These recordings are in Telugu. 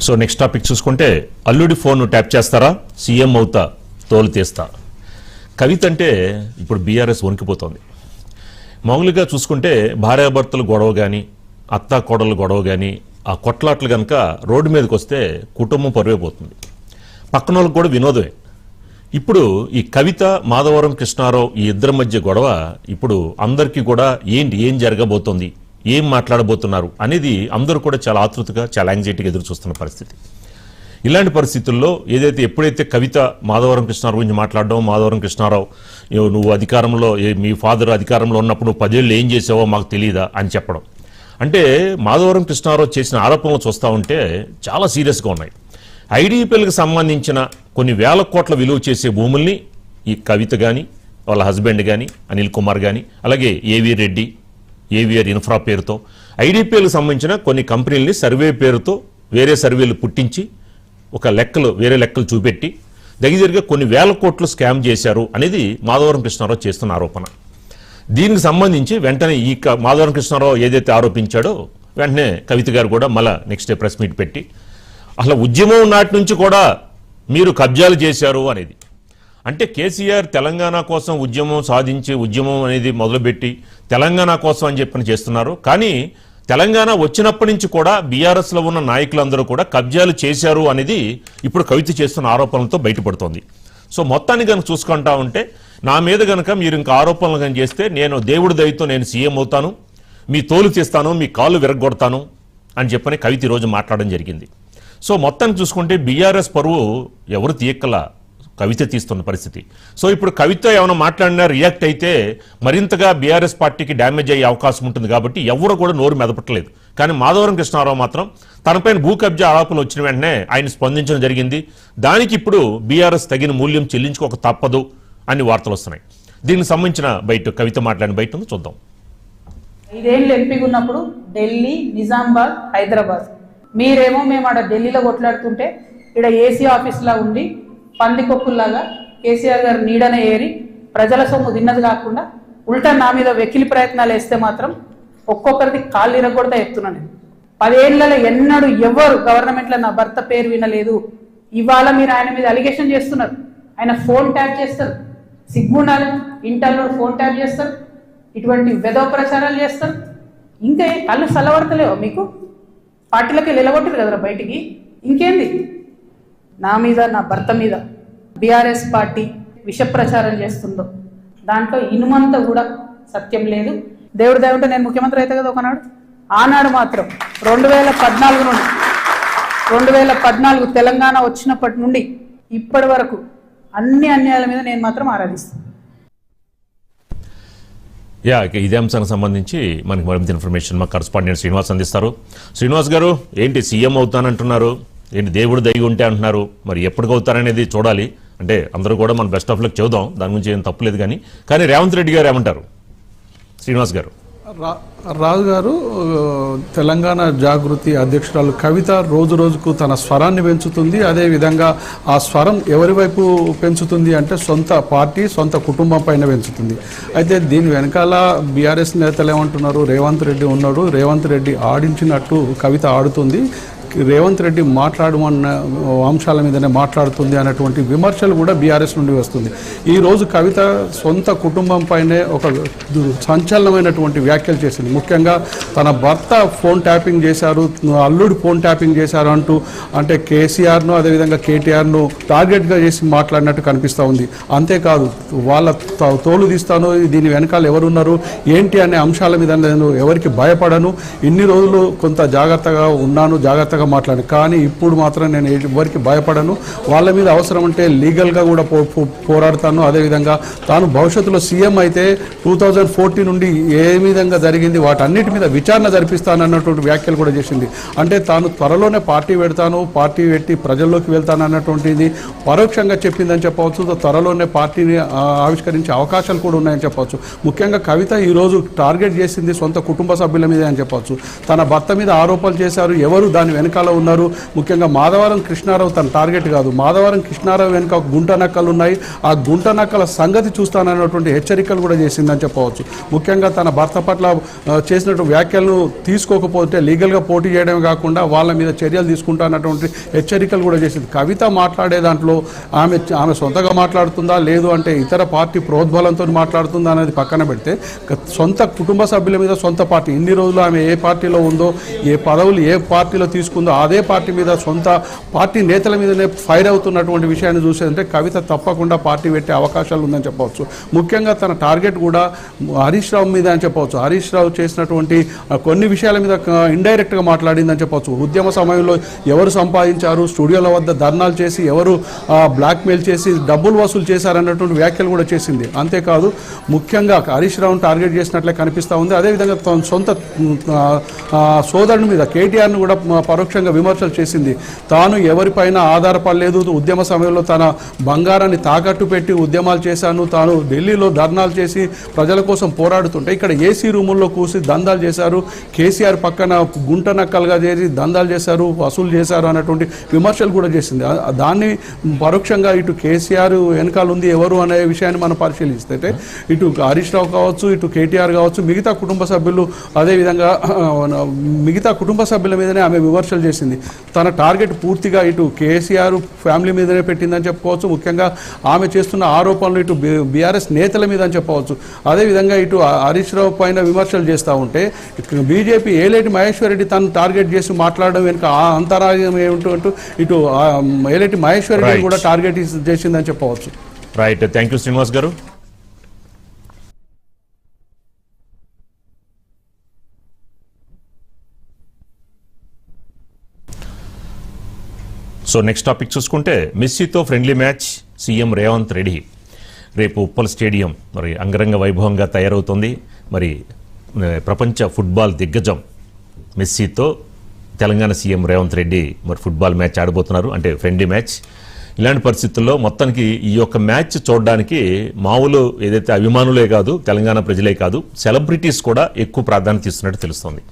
సో నెక్స్ట్ టాపిక్ చూసుకుంటే అల్లుడి ఫోన్ ట్యాప్ చేస్తారా, సీఎం అవుతా తోలు తీస్తా. కవిత అంటే ఇప్పుడు బీఆర్ఎస్ వణికిపోతుంది. మామూలుగా చూసుకుంటే భార్యాభర్తలు గొడవ కానీ, అత్తా కోడలు గొడవ కానీ, ఆ కొట్లాట్లు కనుక రోడ్డు మీదకి వస్తే కుటుంబం పరువైపోతుంది, పక్కన వాళ్ళకి కూడా వినోదమే. ఇప్పుడు ఈ కవిత, మాధవరం కృష్ణారావు ఈ ఇద్దరి మధ్య గొడవ ఇప్పుడు అందరికీ కూడా ఏం జరగబోతోంది, ఏం మాట్లాడబోతున్నారు అనేది అందరూ కూడా చాలా ఆతృతగా, చాలా యాంగ్జైటీగా ఎదురు చూస్తున్న పరిస్థితి. ఇలాంటి పరిస్థితుల్లో ఎప్పుడైతే కవిత మాధవరం కృష్ణారావు గురించి మాట్లాడడం, మాధవరం కృష్ణారావు నువ్వు అధికారంలో, మీ ఫాదర్ అధికారంలో ఉన్నప్పుడు నువ్వు 10 ఏళ్ళు ఏం చేసావో మాకు తెలియదా అని చెప్పడం, అంటే మాధవరం కృష్ణారావు చేసిన ఆరోపణలు చూస్తూ ఉంటే చాలా సీరియస్గా ఉన్నాయి. ఐడిపిఎల్కి సంబంధించిన కొన్ని వేల కోట్ల విలువ చేసే భూముల్ని ఈ కవిత కానీ, వాళ్ళ హస్బెండ్ కానీ, అనిల్ కుమార్ కానీ, అలాగే ఏవిఆర్ ఇన్ఫ్రా పేరుతో ఐడిపిఎల్కి సంబంధించిన కొన్ని కంపెనీలని సర్వే పేరుతో వేరే సర్వేలు పుట్టించి వేరే లెక్కలు చూపెట్టి దగ్గరగా కొన్ని వేల కోట్లు స్కామ్ చేశారు అనేది మాధవరం కృష్ణారావు చేస్తున్న ఆరోపణ. దీనికి సంబంధించి వెంటనే ఈ మాధవరం కృష్ణారావు ఏదైతే ఆరోపించాడో వెంటనే కవిత గారు కూడా మళ్ళా నెక్స్ట్ డే ప్రెస్ మీట్ పెట్టి అసలు ఉద్యమం నాటి నుంచి కూడా మీరు కబ్జాలు చేశారు అనేది, అంటే కేసీఆర్ తెలంగాణ కోసం ఉద్యమం అనేది మొదలుపెట్టి తెలంగాణ కోసం అని చెప్పని చేస్తున్నారు. కానీ తెలంగాణ వచ్చినప్పటి నుంచి కూడా బీఆర్ఎస్లో ఉన్న నాయకులందరూ కూడా కబ్జాలు చేశారు అనేది ఇప్పుడు కవిత చేస్తున్న ఆరోపణలతో బయటపడుతోంది. సో మొత్తాన్ని కనుక చూసుకుంటా ఉంటే నా మీద కనుక మీరు ఇంకా ఆరోపణలు కనుక చేస్తే నేను దేవుడి దయతో నేను సీఎం అవుతాను, మీ తోలు తీస్తాను, మీ కాళ్ళు విరగొడతాను అని చెప్పని కవిత ఈరోజు మాట్లాడడం జరిగింది. సో మొత్తాన్ని చూసుకుంటే బీఆర్ఎస్ పరువు ఎవరు తీయక్కల కవిత తీస్తున్న పరిస్థితి. సో ఇప్పుడు కవిత ఏమైనా మాట్లాడినా రియాక్ట్ అయితే మరింతగా బీఆర్ఎస్ పార్టీకి డ్యామేజ్ అయ్యే అవకాశం ఉంటుంది కాబట్టి ఎవరు కూడా నోరు మెదపట్లేదు. కానీ మాధవరం కృష్ణారావు మాత్రం తనపైన భూ కబ్జా ఆరోపణలు వచ్చిన వెంటనే ఆయన స్పందించడం జరిగింది. దానికి ఇప్పుడు బీఆర్ఎస్ తగిన మూల్యం చెల్లించుకోక తప్పదు అని వార్తలు వస్తున్నాయి. దీనికి సంబంధించిన కవిత మాట్లాడిన బయట చూద్దాం. 5 ఏళ్ళు ఎంపీగా ఉన్నప్పుడు ఢిల్లీ, నిజామాబాద్, హైదరాబాద్, మీరేమో మేము ఆడ ఢిల్లీలో కొట్లాడుతుంటే ఇక్కడ ఏసీ ఆఫీస్లా ఉండి పందికొక్కుల్లాగా కేసీఆర్ గారు నీడనే ఏరి ప్రజల సొమ్ము తిన్నది కాకుండా ఉల్టా నా మీద వెకిలి ప్రయత్నాలు వేస్తే మాత్రం ఒక్కొక్కరిది కాళ్ళు ఇరగొడతా చెప్తున్నాను. 10 ఏళ్లలో ఎన్నడూ ఎవరు గవర్నమెంట్లో నా భర్త పేరు వినలేదు. ఇవాళ మీరు ఆయన మీద అలిగేషన్ చేస్తున్నారు. ఆయన ఫోన్ ట్యాప్ చేస్తారు, సిగ్గుండాలి, ఇంటర్లో ఫోన్ ట్యాప్ చేస్తారు, ఇటువంటి వెధవ ప్రచారాలు చేస్తారు. ఇంకా కళ్ళు సలవడతలేవో మీకు? పార్టీలకి నిలగొట్టారు కదరా బయటికి, ఇంకేంది? నా మీద, నా భర్త మీద బీఆర్ఎస్ పార్టీ విష ప్రచారం చేస్తుందో దాంట్లో ఇనుమంతా కూడా సత్యం లేదు. దేవుడి దయవుంటే నేను ముఖ్యమంత్రి అయితే కదా ఒకనాడు. ఆనాడు మాత్రం 2014 తెలంగాణ వచ్చినప్పటి నుండి ఇప్పటి వరకు అన్ని అన్యాయాల మీద నేను మాత్రం ఆరాధిస్తాను. ఇదే అంశానికి సంబంధించి మనకి మరింత ఇన్ఫర్మేషన్ మా కరస్పాండెంట్ శ్రీనివాస్ అందిస్తారు. శ్రీనివాస్ గారు, ఏంటి సీఎం అవుతానంటున్నారు, ఏంటి దేవుడు దయ ఉంటే అంటున్నారు, మరి ఎప్పటికవుతారనేది చూడాలి. అంటే అందరూ కూడా మనం బెస్ట్ ఆఫ్ లక్ చెబుదాం, దాని గురించి ఏం తప్పులేదు. కానీ రేవంత్ రెడ్డి గారు ఏమంటారు? శ్రీనివాస్ గారు. రాజు గారు, తెలంగాణ జాగృతి అధ్యక్షురాలు కవిత రోజు రోజుకు తన స్వరాన్ని పెంచుతుంది. అదేవిధంగా ఆ స్వరం ఎవరి వైపు పెంచుతుంది అంటే సొంత పార్టీ, సొంత కుటుంబం పైన పెంచుతుంది. అయితే దీని వెనకాల బీఆర్ఎస్ నేతలు ఏమంటున్నారు? రేవంత్ రెడ్డి ఉన్నాడు, రేవంత్ రెడ్డి ఆడించినట్టు కవిత ఆడుతుంది, రేవంత్ రెడ్డి మాట్లాడమన్న అంశాల మీదనే మాట్లాడుతుంది అనేటువంటి విమర్శలు కూడా బీఆర్ఎస్ నుండి వస్తుంది. ఈరోజు కవిత సొంత కుటుంబం పైనే ఒక సంచలనమైనటువంటి వ్యాఖ్యలు చేసింది. ముఖ్యంగా తన భర్త ఫోన్ ట్యాపింగ్ చేశారు, అల్లుడు ఫోన్ ట్యాపింగ్ చేశారు అంటూ, అంటే కేసీఆర్ను అదేవిధంగా కేటీఆర్ను టార్గెట్గా చేసి మాట్లాడినట్టు కనిపిస్తూ ఉంది. అంతేకాదు వాళ్ళ తోలు తీస్తాను, దీని వెనకాల ఎవరున్నారు ఏంటి అనే అంశాల మీద నేను ఎవరికి భయపడను, ఇన్ని రోజులు కొంత జాగ్రత్తగా ఉన్నాను, జాగ్రత్తగా మాట్లాడాను, కానీ ఇప్పుడు మాత్రం నేను ఎవరికి భయపడను, వాళ్ళ మీద అవసరం అంటే లీగల్గా కూడా పోరాడతాను, అదేవిధంగా తాను భవిష్యత్తులో సీఎం అయితే 2014 నుండి ఏ విధంగా జరిగింది వాటన్నిటి మీద విచారణ జరిపిస్తాను అన్నటువంటి వ్యాఖ్యలు కూడా చేసింది. అంటే తాను త్వరలోనే పార్టీ పెట్టి ప్రజల్లోకి వెళ్తాను అన్నటువంటిది పరోక్షంగా చెప్పిందని చెప్పవచ్చు. త్వరలోనే పార్టీని ఆవిష్కరించే అవకాశాలు కూడా ఉన్నాయని చెప్పవచ్చు. ముఖ్యంగా కవిత ఈరోజు టార్గెట్ చేసింది సొంత కుటుంబ సభ్యుల మీద అని చెప్పవచ్చు. తన భర్త మీద ఆరోపణలు చేశారు, ఎవరు దాని వెనుక వెనకాల ఉన్నారు. ముఖ్యంగా మాధవరం కృష్ణారావు తన టార్గెట్ కాదు. మాధవరం కృష్ణారావు వెనుక ఒక గుంట నక్కలు ఉన్నాయి. ఆ గుంట నక్కల సంగతి చూస్తానన్నటువంటి హెచ్చరికలు కూడా చేసిందని చెప్పవచ్చు. ముఖ్యంగా తన భర్త పట్ల చేసినటువంటి వ్యాఖ్యలను తీసుకోకపోతే లీగల్గా పోటీ చేయడమే కాకుండా వాళ్ళ మీద చర్యలు తీసుకుంటానటువంటి హెచ్చరికలు కూడా చేసింది. కవిత మాట్లాడే దాంట్లో ఆమె సొంతగా మాట్లాడుతుందా లేదు అంటే ఇతర పార్టీ ప్రోద్బలంతో మాట్లాడుతుందా అనేది పక్కన పెడితే సొంత కుటుంబ సభ్యుల మీద సొంత పార్టీ ఇన్ని రోజులు ఆమె ఏ పార్టీలో ఉందో ఏ పదవులు ఏ పార్టీలో తీసుకుందో అదే పార్టీ మీద సొంత పార్టీ నేతల మీదనే ఫైర్ అవుతున్నటువంటి విషయాన్ని చూసేదంటే కవిత తప్పకుండా పార్టీ పెట్టే అవకాశాలు ఉందని చెప్పవచ్చు. ముఖ్యంగా తన టార్గెట్ కూడా హరీష్ రావు మీద అని చెప్పవచ్చు. హరీష్ రావు చేసినటువంటి కొన్ని విషయాల మీద ఇండైరెక్ట్గా మాట్లాడిందని చెప్పవచ్చు. ఉద్యమ సమయంలో ఎవరు సంపాదించారు, స్టూడియోల వద్ద ధర్నాలు చేసి ఎవరు బ్లాక్మెయిల్ చేసి డబ్బులు వసూలు చేశారన్నటువంటి వ్యాఖ్యలు కూడా చేసింది. అంతేకాదు ముఖ్యంగా హరీష్ రావును టార్గెట్ చేసినట్లే కనిపిస్తూ ఉంది. అదేవిధంగా తన సొంత సోదరుని మీద కేటీఆర్ను కూడా పరోక్షంగా విమర్శలు చేసింది. తాను ఎవరిపైన ఆధారపడలేదు, ఉద్యమ సమయంలో తన బంగారాన్ని తాకట్టు పెట్టి ఉద్యమాలు చేశాను, తాను ఢిల్లీలో ధర్నాలు చేసి ప్రజల కోసం పోరాడుతుంటే ఇక్కడ ఏసీ రూముల్లో కూసి దందాలు చేశారు, కేసీఆర్ పక్కన గుంట నక్కలుగా చేసి దందాలు చేశారు, వసూలు చేశారు అన్నటువంటి విమర్శలు కూడా చేసింది. దాన్ని పరోక్షంగా ఇటు కేసీఆర్ వెనకాల ఉంది ఎవరు అనే విషయాన్ని మనం పరిశీలిస్తే ఇటు హరీష్ రావు కావచ్చు, ఇటు కేటీఆర్ కావచ్చు, మిగతా కుటుంబ సభ్యులు అదేవిధంగా మిగతా కుటుంబ సభ్యుల మీదనే ఆమె విమర్శలు చేసింది. తన టార్గెట్ పూర్తిగా ఇటు కేసీఆర్ ఫ్యామిలీ మీదనే పెట్టిందని చెప్పుకోవచ్చు. ముఖ్యంగా ఆమె చేస్తున్న ఆరోపణలు ఇటు బీఆర్ఎస్ నేతల మీద అని చెప్పవచ్చు. అదేవిధంగా ఇటు హరీష్ రావు పైన విమర్శలు చేస్తూ ఉంటే బీజేపీ ఏలేటి మహేశ్వర్ రెడ్డి తను టార్గెట్ చేసి మాట్లాడడం వెనుక అంతరాయం ఏమిటంటూ ఇటు ఏలేటి మహేశ్వర్ రెడ్డి కూడా టార్గెట్ చేసిందని చెప్పవచ్చు. రైట్, థ్యాంక్ యూ శ్రీనివాస్ గారు. సో నెక్స్ట్ టాపిక్ చూసుకుంటే మెస్సీతో friendly match CM Revanth Reddy. రేపు ఉప్పల్ స్టేడియం మరి అంగరంగ వైభవంగా తయారవుతుంది. మరి ప్రపంచ ఫుట్బాల్ దిగ్గజం మెస్సీతో తెలంగాణ సీఎం రేవంత్ రెడ్డి మరి ఫుట్బాల్ మ్యాచ్ ఆడబోతున్నారు, అంటే ఫ్రెండ్లీ మ్యాచ్. ఇలాంటి పరిస్థితుల్లో మొత్తానికి ఈ యొక్క మ్యాచ్ చూడడానికి మామూలు ఏదైతే అభిమానులే కాదు, తెలంగాణ ప్రజలే కాదు, సెలబ్రిటీస్ కూడా ఎక్కువ ప్రాధాన్యత ఇస్తున్నట్టు తెలుస్తుంది.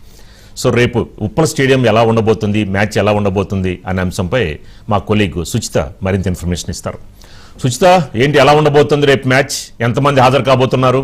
సో రేపు ఉప్పల్ స్టేడియం ఎలా ఉండబోతుంది, మ్యాచ్ ఎలా ఉండబోతుంది అనే అంశంపై మా కొలీగ్ సుచిత మరింత ఇన్ఫర్మేషన్ ఇస్తారు. సుచిత, ఏంటి ఎలా ఉండబోతుంది రేపు మ్యాచ్, ఎంతమంది హాజరు కాబోతున్నారు?